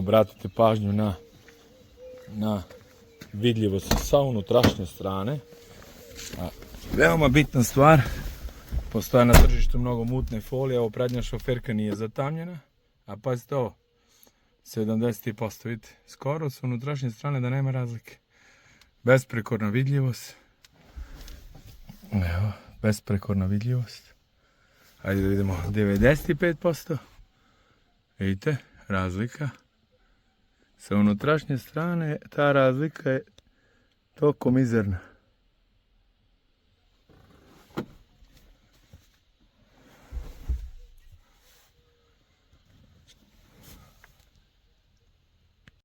obratite pažnju na vidljivost sa unutrašnje strane. A veoma bitna stvar, postoje na tržištu mnogo mutne folije, ovo prednja šoferka nije zatamnjena, a pazite ovo, 70%, vidite, skoro sa unutrašnje strane da nema razlike. Besprekorna vidljivost. Evo, besprekorna vidljivost. Hajde da vidimo 95%. Vidite, razlika. Sa unutrašnje strane ta razlika je toliko mizerna.